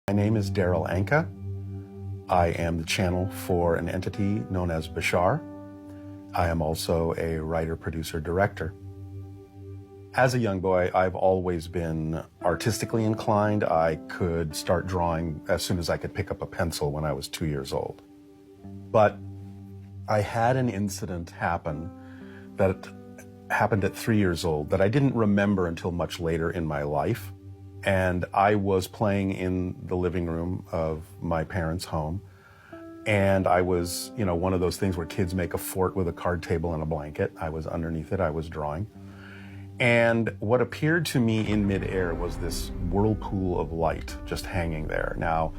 My name is Darryl Anka. I am the channel for an entity known as Bashar. I am also a writer, producer, director. As a young boy, I've always been artistically inclined. I could start drawing as soon as I could pick up a pencil when I was 2 years old. But I had an incident happen that happened at 3 years old that I didn't remember until much later in my life. And I was playing in the living room of my parents' home. And I was, one of those things where kids make a fort with a card table and a blanket. I was underneath it, I was drawing. And what appeared to me in midair was this whirlpool of light just hanging there. Now,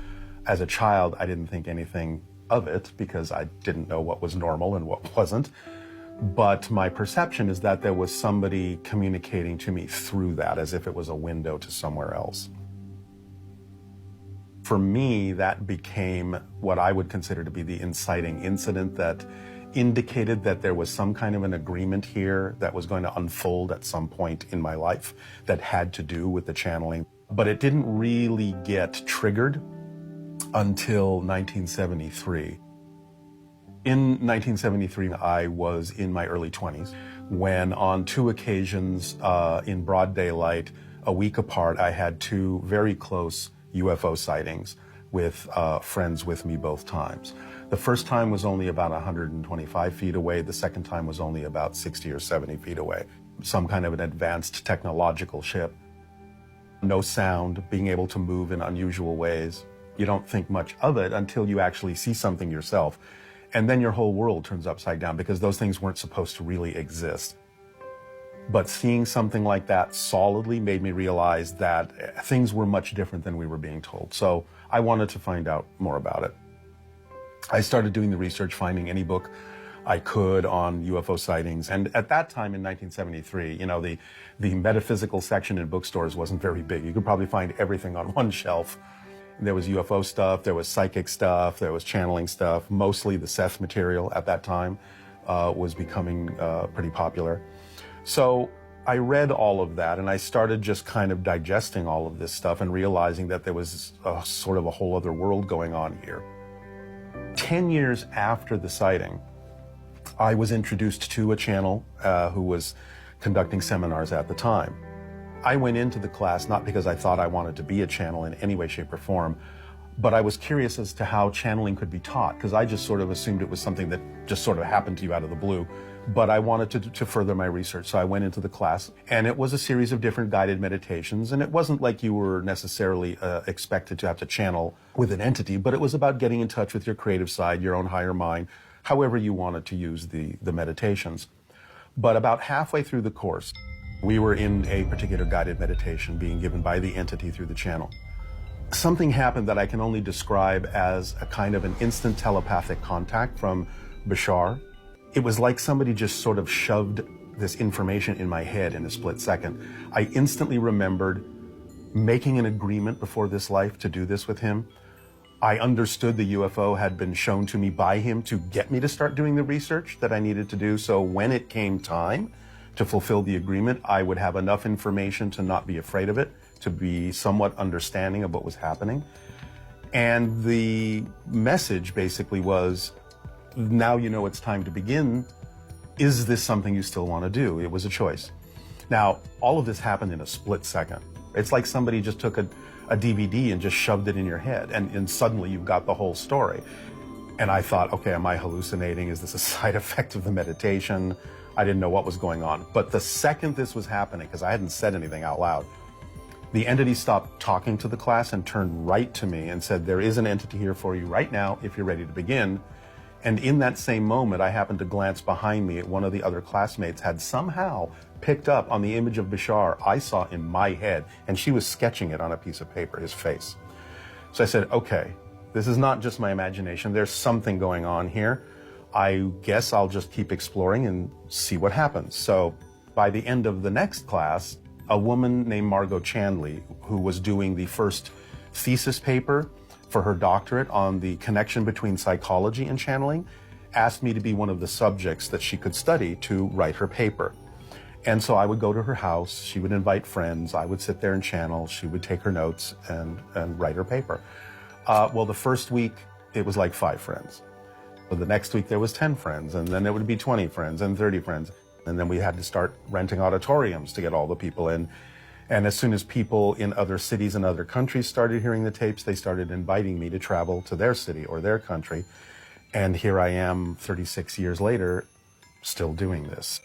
as a child, I didn't think anything of it because I didn't know what was normal and what wasn't. But my perception is that there was somebody communicating to me through that as if it was a window to somewhere else. For me, that became what I would consider to be the inciting incident that indicated that there was some kind of an agreement here that was going to unfold at some point in my life that had to do with the channeling. But it didn't really get triggered until 1973. In 1973, I was in my early 20s when on 2 occasions in broad daylight, a week apart, I had 2 very close UFO sightings with friends with me both times. The first time was only about 125 feet away. The second time was only about 60 or 70 feet away. Some kind of an advanced technological ship. No sound, being able to move in unusual ways. You don't think much of it until you actually see something yourself. And then your whole world turns upside down because those things weren't supposed to really exist. But seeing something like that solidly made me realize that things were much different than we were being told. So I wanted to find out more about it. I started doing the research, finding any book I could on UFO sightings. And at that time in 1973, the metaphysical section in bookstores wasn't very big. You could probably find everything on one shelf. There was UFO stuff, there was psychic stuff, there was channeling stuff. Mostly the Seth material at that time was becoming pretty popular. So I read all of that and I started just kind of digesting all of this stuff and realizing that there was sort of a whole other world going on here. 10 years after the sighting, I was introduced to a channel who was conducting seminars at the time. I went into the class not because I thought I wanted to be a channel in any way, shape, or form, but I was curious as to how channeling could be taught, because I just sort of assumed it was something that just sort of happened to you out of the blue. But I wanted to further my research, so I went into the class, and it was a series of different guided meditations, and it wasn't like you were necessarily expected to have to channel with an entity, but it was about getting in touch with your creative side, your own higher mind, however you wanted to use the meditations. But about halfway through the course, we were in a particular guided meditation being given by the entity through the channel. Something happened that I can only describe as a kind of an instant telepathic contact from Bashar. It was like somebody just sort of shoved this information in my head in a split second. I instantly remembered making an agreement before this life to do this with him. I understood the UFO had been shown to me by him to get me to start doing the research that I needed to do. So when it came time to fulfill the agreement, I would have enough information to not be afraid of it, to be somewhat understanding of what was happening. And the message basically was, now you know it's time to begin. Is this something you still want to do? It was a choice. Now, all of this happened in a split second. It's like somebody just took a DVD and just shoved it in your head, and suddenly you've got the whole story. And I thought, okay, am I hallucinating? Is this a side effect of the meditation? I didn't know what was going on. But the second this was happening, because I hadn't said anything out loud, the entity stopped talking to the class and turned right to me and said, there is an entity here for you right now if you're ready to begin. And in that same moment, I happened to glance behind me at one of the other classmates had somehow picked up on the image of Bashar I saw in my head, and she was sketching it on a piece of paper, his face. So I said, okay, this is not just my imagination. There's something going on here. I guess I'll just keep exploring and see what happens. So by the end of the next class, a woman named Margot Chandley, who was doing the first thesis paper for her doctorate on the connection between psychology and channeling, asked me to be one of the subjects that she could study to write her paper. And so I would go to her house, she would invite friends, I would sit there and channel, she would take her notes and write her paper. Well, the first week, it was like 5 friends. So the next week there was 10 friends, and then it would be 20 friends and 30 friends. And then we had to start renting auditoriums to get all the people in. And as soon as people in other cities and other countries started hearing the tapes, they started inviting me to travel to their city or their country. And here I am 36 years later, still doing this.